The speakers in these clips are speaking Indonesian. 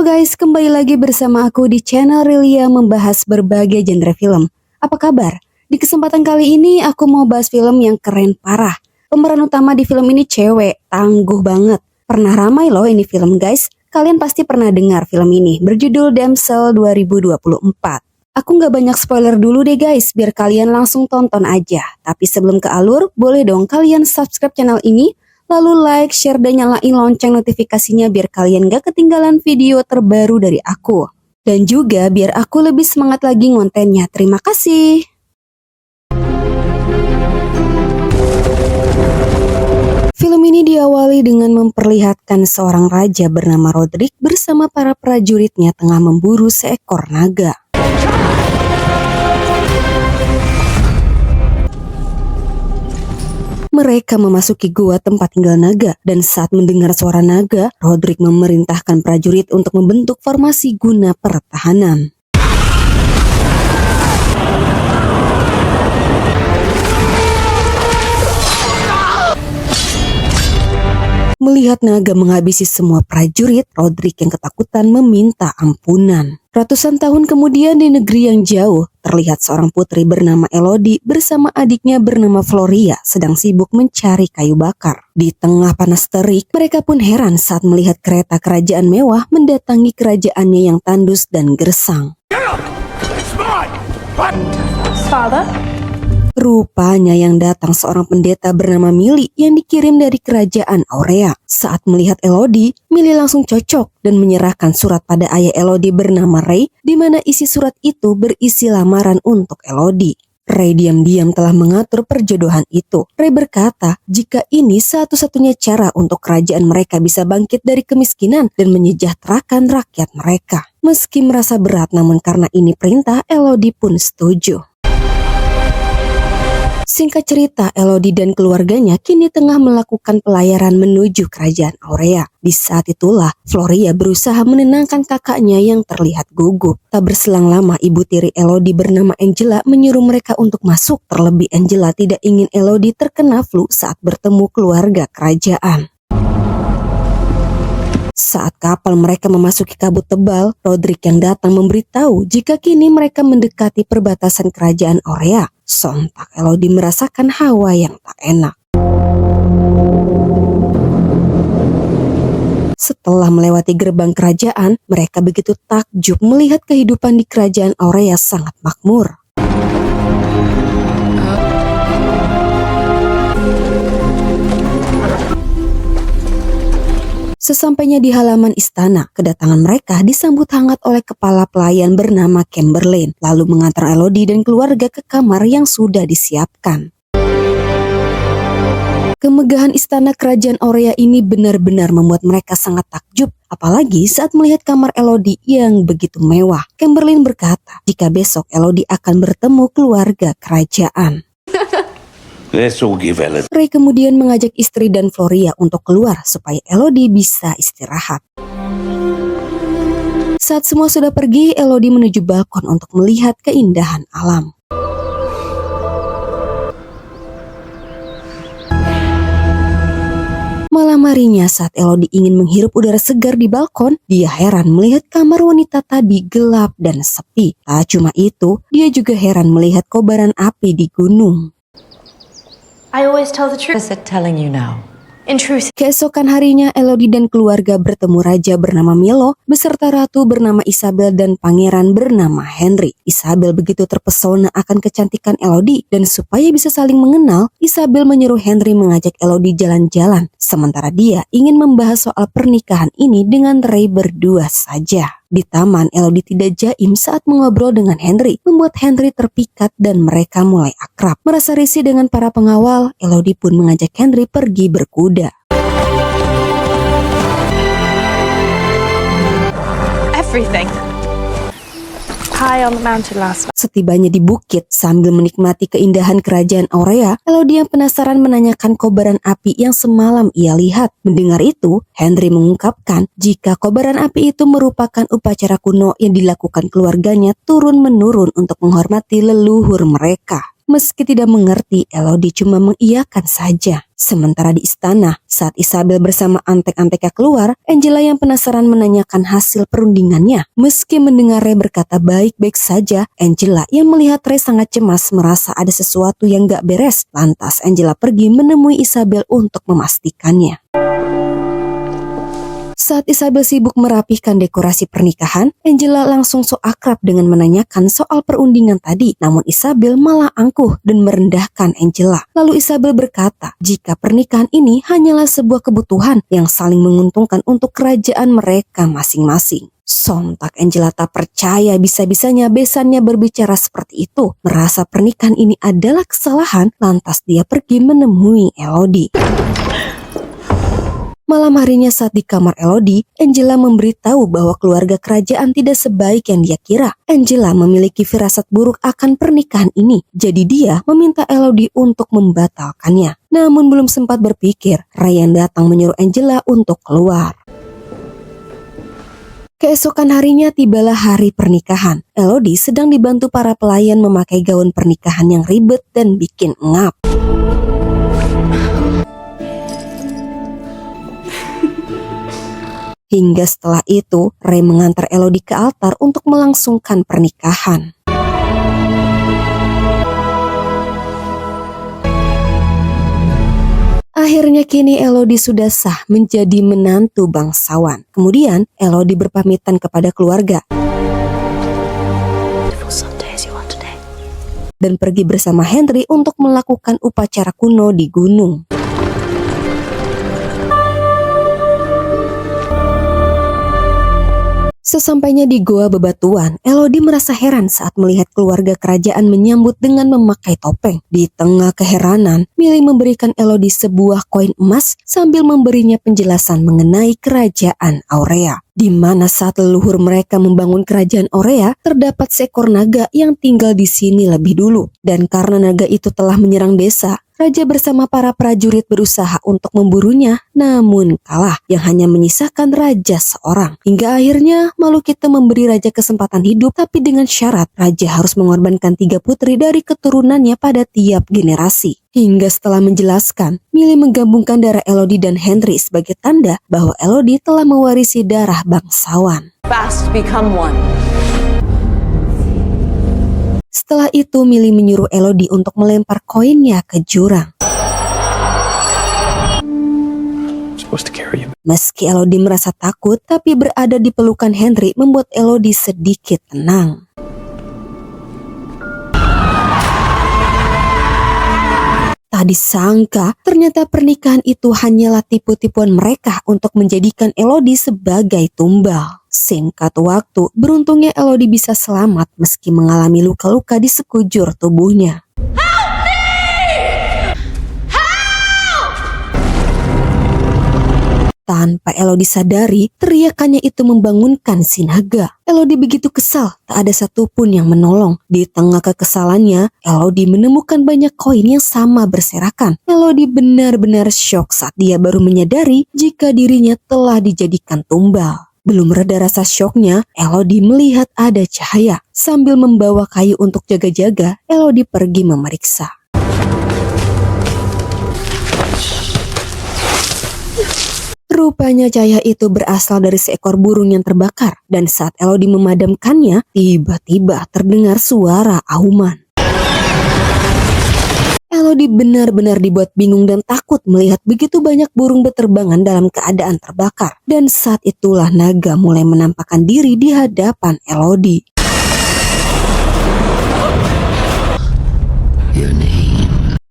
guys, kembali lagi bersama aku di channel Rilia membahas berbagai genre film. Apa kabar? Di kesempatan kali ini aku mau bahas film yang keren parah. Pemeran utama di film ini cewek, tangguh banget. Pernah ramai loh ini film guys. Kalian pasti pernah dengar film ini, berjudul Damsel 2024. Aku gak banyak spoiler dulu deh guys, biar kalian langsung tonton aja. Tapi sebelum ke alur, boleh dong kalian subscribe channel ini, lalu like, share, dan nyalain lonceng notifikasinya biar kalian gak ketinggalan video terbaru dari aku. Dan juga biar aku lebih semangat lagi ngontennya. Terima kasih. Film ini diawali dengan memperlihatkan seorang raja bernama Roderick bersama para prajuritnya tengah memburu seekor naga. Mereka memasuki gua tempat tinggal naga, dan saat mendengar suara naga, Roderick memerintahkan prajurit untuk membentuk formasi guna pertahanan. Melihat naga menghabisi semua prajurit, Roderick yang ketakutan meminta ampunan. Ratusan tahun kemudian di negeri yang jauh, terlihat seorang putri bernama Elodie bersama adiknya bernama Floria sedang sibuk mencari kayu bakar. Di tengah panas terik, mereka pun heran saat melihat kereta kerajaan mewah mendatangi kerajaannya yang tandus dan gersang. Father? Rupanya yang datang seorang pendeta bernama Millie yang dikirim dari kerajaan Aurea. Saat melihat Elodie, Millie langsung cocok dan menyerahkan surat pada ayah Elodie bernama Ray, di mana isi surat itu berisi lamaran untuk Elodie. Ray diam-diam telah mengatur perjodohan itu. Ray berkata jika ini satu-satunya cara untuk kerajaan mereka bisa bangkit dari kemiskinan dan menyejahterakan rakyat mereka. Meski merasa berat, namun karena ini perintah, Elodie pun setuju. Singkat cerita, Elodie dan keluarganya kini tengah melakukan pelayaran menuju kerajaan Aurea. Di saat itulah, Floria berusaha menenangkan kakaknya yang terlihat gugup. Tak berselang lama, ibu tiri Elodie bernama Angela menyuruh mereka untuk masuk. Terlebih Angela tidak ingin Elodie terkena flu saat bertemu keluarga kerajaan. Saat kapal mereka memasuki kabut tebal, Roderick yang datang memberitahu jika kini mereka mendekati perbatasan kerajaan Aurea. Sontak Elodie merasakan hawa yang tak enak. Setelah melewati gerbang kerajaan, mereka begitu takjub melihat kehidupan di kerajaan Aurea sangat makmur. Sesampainya di halaman istana, kedatangan mereka disambut hangat oleh kepala pelayan bernama Chamberlain, lalu mengantar Elodie dan keluarga ke kamar yang sudah disiapkan. Kemegahan istana kerajaan Aurea ini benar-benar membuat mereka sangat takjub, apalagi saat melihat kamar Elodie yang begitu mewah. Chamberlain berkata jika besok Elodie akan bertemu keluarga kerajaan. Ray kemudian mengajak istri dan Floria untuk keluar supaya Elodie bisa istirahat. Saat semua sudah pergi, Elodie menuju balkon untuk melihat keindahan alam. Malam harinya saat Elodie ingin menghirup udara segar di balkon, dia heran melihat kamar wanita tadi gelap dan sepi. Tak cuma itu, dia juga heran melihat kobaran api di gunung. I always tell the truth. What is it telling you now? Intrusive. Keesokan harinya, Elodie dan keluarga bertemu raja bernama Milo beserta ratu bernama Isabel dan pangeran bernama Henry. Isabel begitu terpesona akan kecantikan Elodie dan supaya bisa saling mengenal, Isabel menyuruh Henry mengajak Elodie jalan-jalan. Sementara dia ingin membahas soal pernikahan ini dengan Ray berdua saja. Di taman, Elodie tidak jaim saat mengobrol dengan Henry, membuat Henry terpikat dan mereka mulai akrab. Merasa risih dengan para pengawal, Elodie pun mengajak Henry pergi berkuda. Everything. High on the mountain last night. Setibanya di bukit, sambil menikmati keindahan kerajaan Aurea, Elodie yang penasaran menanyakan kobaran api yang semalam ia lihat. Mendengar itu, Henry mengungkapkan jika kobaran api itu merupakan upacara kuno yang dilakukan keluarganya turun-menurun untuk menghormati leluhur mereka. Meski tidak mengerti, Elodie cuma mengiyakan saja. Sementara di istana, Saat Isabel bersama antek-anteknya keluar, Angela yang penasaran menanyakan hasil perundingannya. Meski mendengar Ray berkata baik-baik saja, Angela yang melihat Ray sangat cemas merasa ada sesuatu yang gak beres. Lantas Angela pergi menemui Isabel untuk memastikannya. Saat Isabel sibuk merapihkan dekorasi pernikahan, Angela langsung so akrab dengan menanyakan soal perundingan tadi. Namun Isabel malah angkuh dan merendahkan Angela. Lalu Isabel berkata, jika pernikahan ini hanyalah sebuah kebutuhan yang saling menguntungkan untuk kerajaan mereka masing-masing. Sontak Angela tak percaya bisa-bisanya besannya berbicara seperti itu. Merasa pernikahan ini adalah kesalahan, lantas dia pergi menemui Elodie. Malam harinya saat di kamar Elodie, Angela memberitahu bahwa keluarga kerajaan tidak sebaik yang dia kira. Angela memiliki firasat buruk akan pernikahan ini, jadi dia meminta Elodie untuk membatalkannya. Namun belum sempat berpikir, Ryan datang menyuruh Angela untuk keluar. Keesokan harinya tibalah hari pernikahan. Elodie sedang dibantu para pelayan memakai gaun pernikahan yang ribet dan bikin engap. Hingga setelah itu, Ray mengantar Elodie ke altar untuk melangsungkan pernikahan. Akhirnya kini Elodie sudah sah menjadi menantu bangsawan. Kemudian Elodie berpamitan kepada keluarga dan pergi bersama Henry untuk melakukan upacara kuno di gunung. Sesampainya di goa bebatuan, Elodie merasa heran saat melihat keluarga kerajaan menyambut dengan memakai topeng. Di tengah keheranan, Millie memberikan Elodie sebuah koin emas sambil memberinya penjelasan mengenai kerajaan Aurea. Di mana saat leluhur mereka membangun kerajaan Aurea, terdapat seekor naga yang tinggal di sini lebih dulu. Dan karena naga itu telah menyerang desa, Raja bersama para prajurit berusaha untuk memburunya, namun kalah, yang hanya menyisakan raja seorang. Hingga akhirnya makhluk itu memberi raja kesempatan hidup, tapi dengan syarat raja harus mengorbankan 3 putri dari keturunannya pada tiap generasi. Hingga setelah menjelaskan, Millie menggabungkan darah Elodie dan Henry sebagai tanda bahwa Elodie telah mewarisi darah bangsawan. Fast become one. Setelah itu, Millie menyuruh Elodie untuk melempar koinnya ke jurang. Meski Elodie merasa takut, tapi berada di pelukan Henry membuat Elodie sedikit tenang. Tak disangka, ternyata pernikahan itu hanyalah tipu-tipuan mereka untuk menjadikan Elodie sebagai tumbal. Singkat waktu, beruntungnya Elodie bisa selamat meski mengalami luka-luka di sekujur tubuhnya. Tanpa Elodie sadari, teriakannya itu membangunkan si naga. Elodie begitu kesal, tak ada satupun yang menolong. Di tengah kekesalannya, Elodie menemukan banyak koin yang sama berserakan. Elodie benar-benar syok saat dia baru menyadari jika dirinya telah dijadikan tumbal. Belum reda rasa syoknya, Elodie melihat ada cahaya. Sambil membawa kayu untuk jaga-jaga, Elodie pergi memeriksa. Rupanya cahaya itu berasal dari seekor burung yang terbakar, dan saat Elodie memadamkannya, tiba-tiba terdengar suara auman. Elodie benar-benar dibuat bingung dan takut melihat begitu banyak burung berterbangan dalam keadaan terbakar. Dan saat itulah naga mulai menampakkan diri di hadapan Elodie.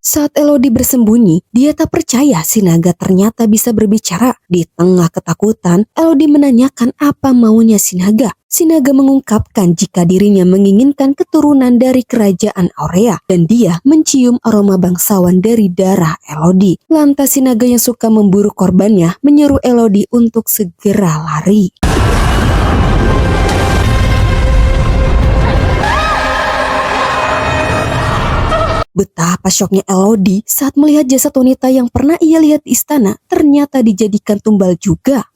Saat Elodie bersembunyi, dia tak percaya si naga ternyata bisa berbicara. Di tengah ketakutan, Elodie menanyakan apa maunya si naga. Si naga mengungkapkan jika dirinya menginginkan keturunan dari kerajaan Aurea dan dia mencium aroma bangsawan dari darah Elodie. Lantas si naga yang suka memburu korbannya menyuruh Elodie untuk segera lari. Betapa syoknya Elodie saat melihat jasad wanita yang pernah ia lihat di istana ternyata dijadikan tumbal juga.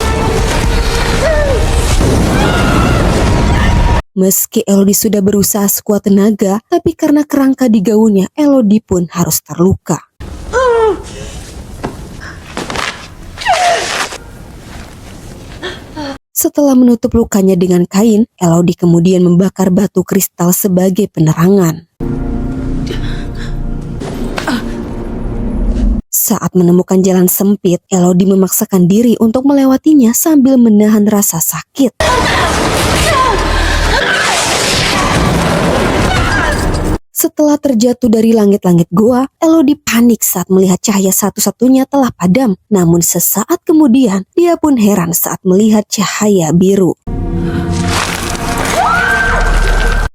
Meski Elodie sudah berusaha sekuat tenaga, tapi karena kerangka di gaunnya, Elodie pun harus terluka. Setelah menutup lukanya dengan kain, Elodie kemudian membakar batu kristal sebagai penerangan. Saat menemukan jalan sempit, Elodie memaksakan diri untuk melewatinya sambil menahan rasa sakit. Setelah terjatuh dari langit-langit goa, Elodie panik saat melihat cahaya satu-satunya telah padam. Namun sesaat kemudian, dia pun heran saat melihat cahaya biru.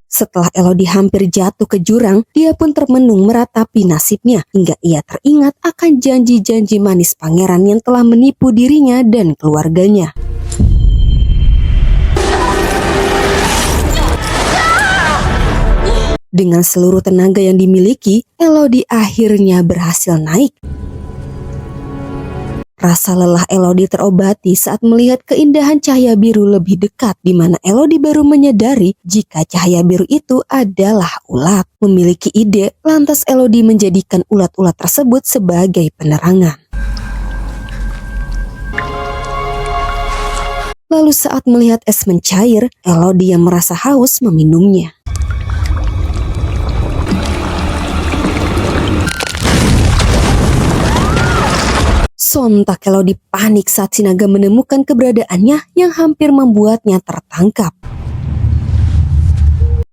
Setelah Elodie hampir jatuh ke jurang, dia pun termenung meratapi nasibnya hingga ia teringat akan janji-janji manis pangeran yang telah menipu dirinya dan keluarganya. Dengan seluruh tenaga yang dimiliki, Elodie akhirnya berhasil naik. Rasa lelah Elodie terobati saat melihat keindahan cahaya biru lebih dekat, di mana Elodie baru menyadari jika cahaya biru itu adalah ulat. Memiliki ide, lantas Elodie menjadikan ulat-ulat tersebut sebagai penerangan. Lalu saat melihat es mencair, Elodie yang merasa haus meminumnya. Sontak Elodie panik saat si naga menemukan keberadaannya yang hampir membuatnya tertangkap.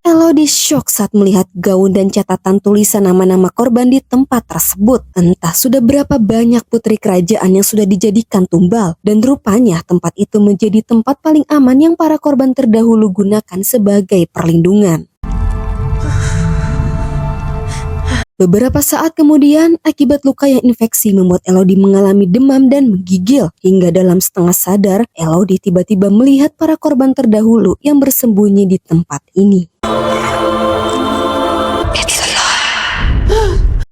Elodie syok saat melihat gaun dan catatan tulisan nama-nama korban di tempat tersebut. Entah sudah berapa banyak putri kerajaan yang sudah dijadikan tumbal, dan rupanya tempat itu menjadi tempat paling aman yang para korban terdahulu gunakan sebagai perlindungan. Beberapa saat kemudian, akibat luka yang infeksi membuat Elodie mengalami demam dan menggigil. Hingga dalam setengah sadar, Elodie tiba-tiba melihat para korban terdahulu yang bersembunyi di tempat ini.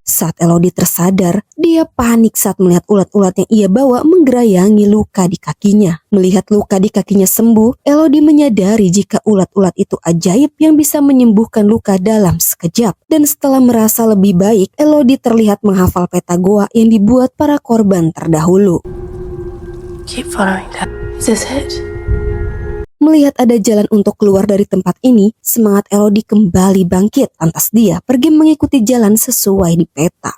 Saat Elodie tersadar, dia panik saat melihat ulat-ulat yang ia bawa menggerayangi luka di kakinya. Melihat luka di kakinya sembuh, Elodie menyadari jika ulat-ulat itu ajaib yang bisa menyembuhkan luka dalam sekejap. Dan setelah merasa lebih baik, Elodie terlihat menghafal peta goa yang dibuat para korban terdahulu. Keep following that. Is this it? Melihat ada jalan untuk keluar dari tempat ini, semangat Elodie kembali bangkit. Lantas dia pergi mengikuti jalan sesuai di peta.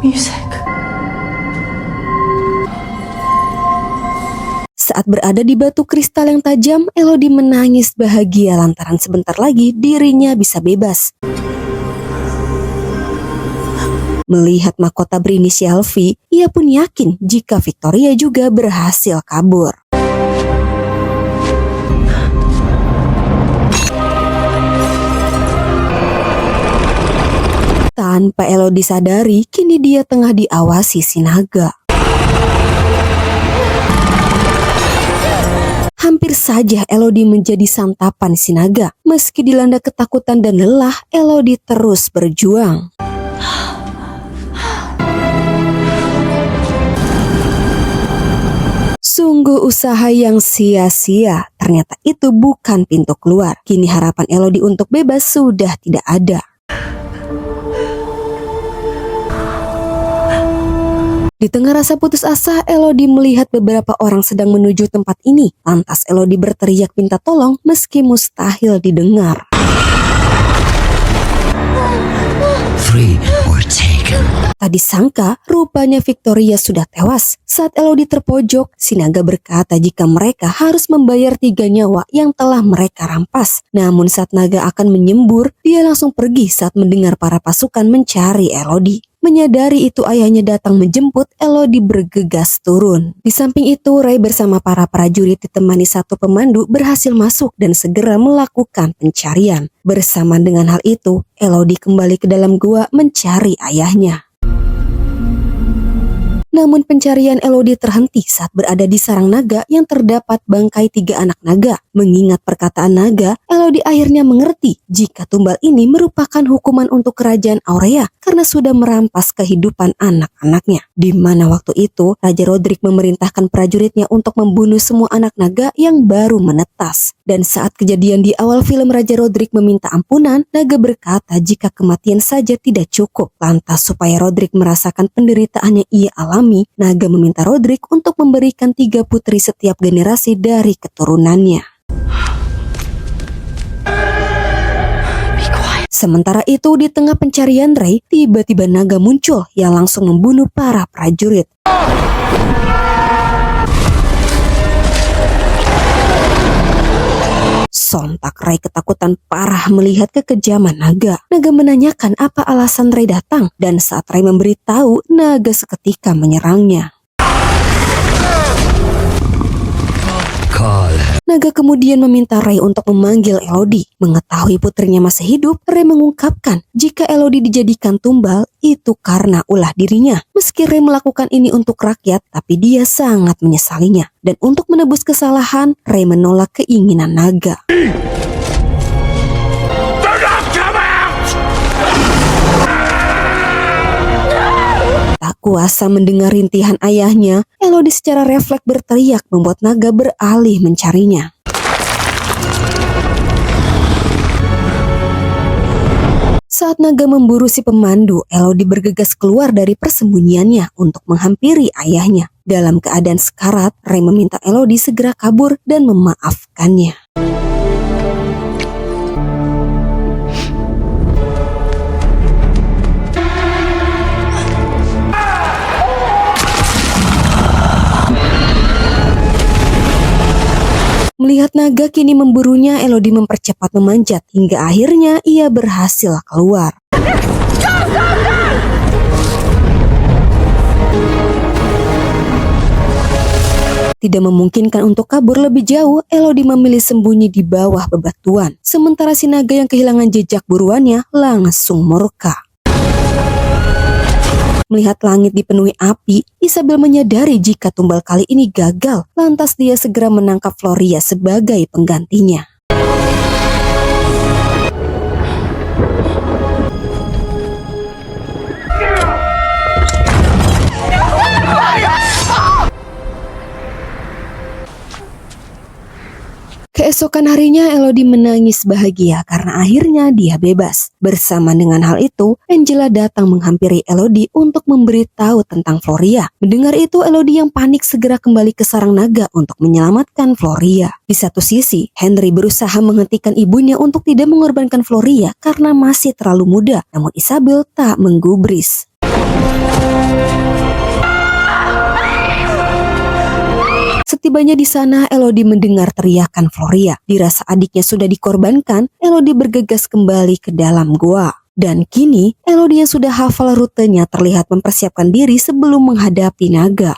Music. Saat berada di batu kristal yang tajam, Elodie menangis bahagia lantaran sebentar lagi dirinya bisa bebas. Melihat mahkota berinisial V, ia pun yakin jika Victoria juga berhasil kabur. Tanpa Elodie sadari, kini dia tengah diawasi si naga. Hampir saja Elodie menjadi santapan si naga. Meski dilanda ketakutan dan lelah, Elodie terus berjuang. Sungguh usaha yang sia-sia, ternyata itu bukan pintu keluar. Kini harapan Elodie untuk bebas sudah tidak ada. Di tengah rasa putus asa, Elodie melihat beberapa orang sedang menuju tempat ini. Lantas Elodie berteriak minta tolong meski mustahil didengar. Free or taken. Tak disangka, rupanya Victoria sudah tewas. Saat Elodie terpojok, si naga berkata jika mereka harus membayar 3 nyawa yang telah mereka rampas. Namun saat naga akan menyembur, dia langsung pergi saat mendengar para pasukan mencari Elodie. Menyadari itu ayahnya datang menjemput, Elodie bergegas turun. Di samping itu, Ray bersama para prajurit ditemani satu pemandu berhasil masuk dan segera melakukan pencarian. Bersamaan dengan hal itu, Elodie kembali ke dalam gua mencari ayahnya. Namun pencarian Elodie terhenti saat berada di sarang naga yang terdapat bangkai 3 anak naga. Mengingat perkataan naga, Elodie akhirnya mengerti jika tumbal ini merupakan hukuman untuk kerajaan Aurea karena sudah merampas kehidupan anak-anaknya. Di mana waktu itu, Raja Rodrik memerintahkan prajuritnya untuk membunuh semua anak naga yang baru menetas. Dan saat kejadian di awal film Raja Rodrik meminta ampunan, naga berkata jika kematian saja tidak cukup. Lantas supaya Rodrik merasakan penderitaan yang ia alami, Kami, naga meminta Roderick untuk memberikan 3 putri setiap generasi dari keturunannya. Sementara itu, di tengah pencarian Rey, tiba-tiba naga muncul yang langsung membunuh para prajurit. Sontak Rey ketakutan parah melihat kekejaman naga. Naga menanyakan apa alasan Rey datang, dan saat Rey memberitahu, naga seketika menyerangnya. Naga kemudian meminta Rey untuk memanggil Elodie. Mengetahui putrinya masih hidup, Rey mengungkapkan jika Elodie dijadikan tumbal itu karena ulah dirinya. Meski Rey melakukan ini untuk rakyat, tapi dia sangat menyesalinya. Dan untuk menebus kesalahan, Rey menolak keinginan naga. Tak kuasa mendengar rintihan ayahnya, Elodie secara refleks berteriak membuat naga beralih mencarinya. Saat naga memburu si pemandu, Elodie bergegas keluar dari persembunyiannya untuk menghampiri ayahnya. Dalam keadaan sekarat, Rey meminta Elodie segera kabur dan memaafkannya. Melihat naga kini memburunya, Elodie mempercepat memanjat hingga akhirnya ia berhasil keluar. Tidak memungkinkan untuk kabur lebih jauh, Elodie memilih sembunyi di bawah bebatuan. Sementara si naga yang kehilangan jejak buruannya langsung murka. Melihat langit dipenuhi api, Isabel menyadari jika tumbal kali ini gagal. Lantas dia segera menangkap Floria sebagai penggantinya. Keesokan harinya Elodie menangis bahagia karena akhirnya dia bebas. Bersama dengan hal itu, Angela datang menghampiri Elodie untuk memberitahu tentang Floria. Mendengar itu, Elodie yang panik segera kembali ke sarang naga untuk menyelamatkan Floria. Di satu sisi, Henry berusaha menghentikan ibunya untuk tidak mengorbankan Floria karena masih terlalu muda. Namun Isabel tak menggubris. Setibanya di sana, Elodie mendengar teriakan Floria. Dirasa adiknya sudah dikorbankan, Elodie bergegas kembali ke dalam gua. Dan kini, Elodie yang sudah hafal rutenya terlihat mempersiapkan diri sebelum menghadapi naga.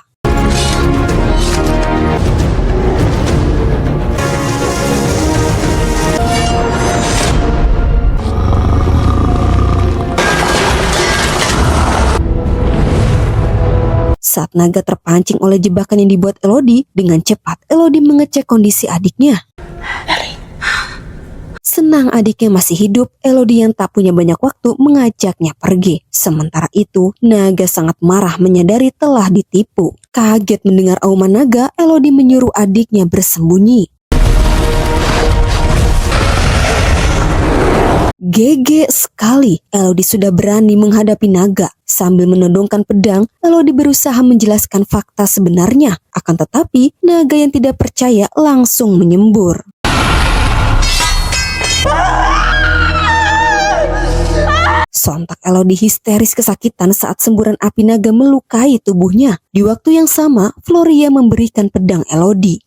Saat naga terpancing oleh jebakan yang dibuat Elodie, dengan cepat Elodie mengecek kondisi adiknya. Senang adiknya masih hidup, Elodie yang tak punya banyak waktu mengajaknya pergi. Sementara itu, naga sangat marah menyadari telah ditipu. Kaget mendengar auman naga, Elodie menyuruh adiknya bersembunyi. GG sekali, Elodie sudah berani menghadapi naga. Sambil menodongkan pedang, Elodie berusaha menjelaskan fakta sebenarnya. Akan tetapi, naga yang tidak percaya langsung menyembur. Sontak Elodie histeris kesakitan saat semburan api naga melukai tubuhnya. Di waktu yang sama, Floria memberikan pedang Elodie.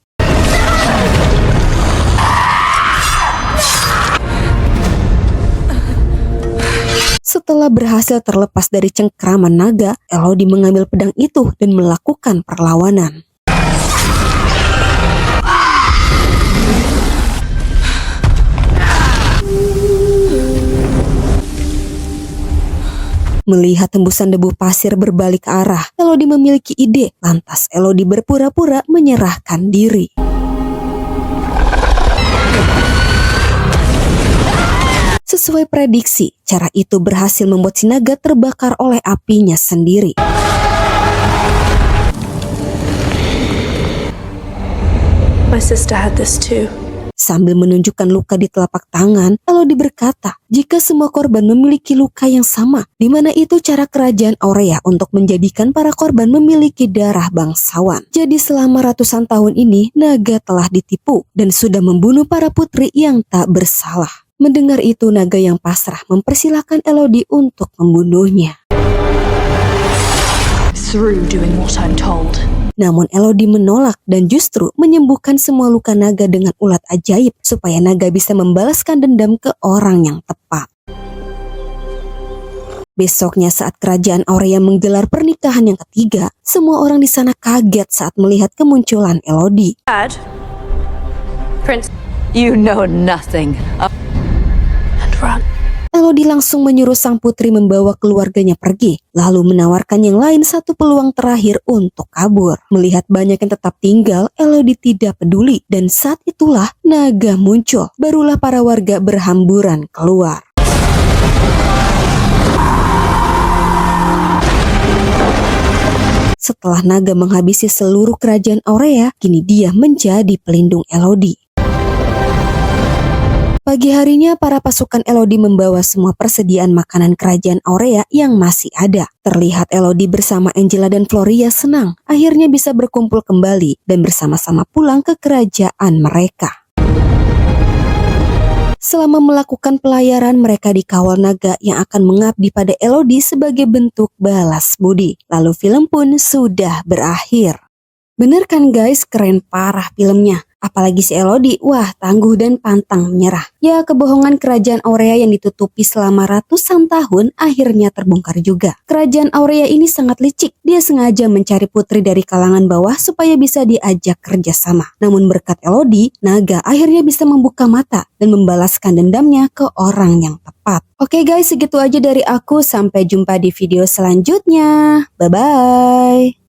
Setelah berhasil terlepas dari cengkraman naga, Elodie mengambil pedang itu dan melakukan perlawanan. Melihat hembusan debu pasir berbalik arah, Elodie memiliki ide. Lantas Elodie berpura-pura menyerahkan diri. Sesuai prediksi, cara itu berhasil membuat si naga terbakar oleh apinya sendiri. My sister had this too. Sambil menunjukkan luka di telapak tangan, Elodie berkata, jika semua korban memiliki luka yang sama, di mana itu cara kerajaan Aurea untuk menjadikan para korban memiliki darah bangsawan. Jadi selama ratusan tahun ini, naga telah ditipu dan sudah membunuh para putri yang tak bersalah. Mendengar itu, naga yang pasrah mempersilahkan Elodie untuk membunuhnya. Through doing what I'm told. Namun Elodie menolak dan justru menyembuhkan semua luka naga dengan ulat ajaib supaya naga bisa membalaskan dendam ke orang yang tepat. Besoknya saat kerajaan Aurea menggelar pernikahan yang ketiga, semua orang di sana kaget saat melihat kemunculan Elodie. Dad, Prince, You know nothing. and run. Elodie langsung menyuruh sang putri membawa keluarganya pergi, lalu menawarkan yang lain satu peluang terakhir untuk kabur. Melihat banyak yang tetap tinggal, Elodie tidak peduli dan saat itulah naga muncul. Barulah para warga berhamburan keluar. Setelah naga menghabisi seluruh kerajaan Aurea, kini dia menjadi pelindung Elodie. Pagi harinya, para pasukan Elodie membawa semua persediaan makanan kerajaan Aurea yang masih ada. Terlihat Elodie bersama Angela dan Floria senang, akhirnya bisa berkumpul kembali dan bersama-sama pulang ke kerajaan mereka. Selama melakukan pelayaran, mereka dikawal naga yang akan mengabdi pada Elodie sebagai bentuk balas budi. Lalu film pun sudah berakhir. Bener kan guys, keren parah filmnya. Apalagi si Elodie, wah tangguh dan pantang menyerah. Ya, kebohongan kerajaan Aurea yang ditutupi selama ratusan tahun akhirnya terbongkar juga. Kerajaan Aurea ini sangat licik. Dia sengaja mencari putri dari kalangan bawah supaya bisa diajak kerjasama. Namun berkat Elodie, naga akhirnya bisa membuka mata dan membalaskan dendamnya ke orang yang tepat. Oke guys, segitu aja dari aku. Sampai jumpa di video selanjutnya. Bye-bye.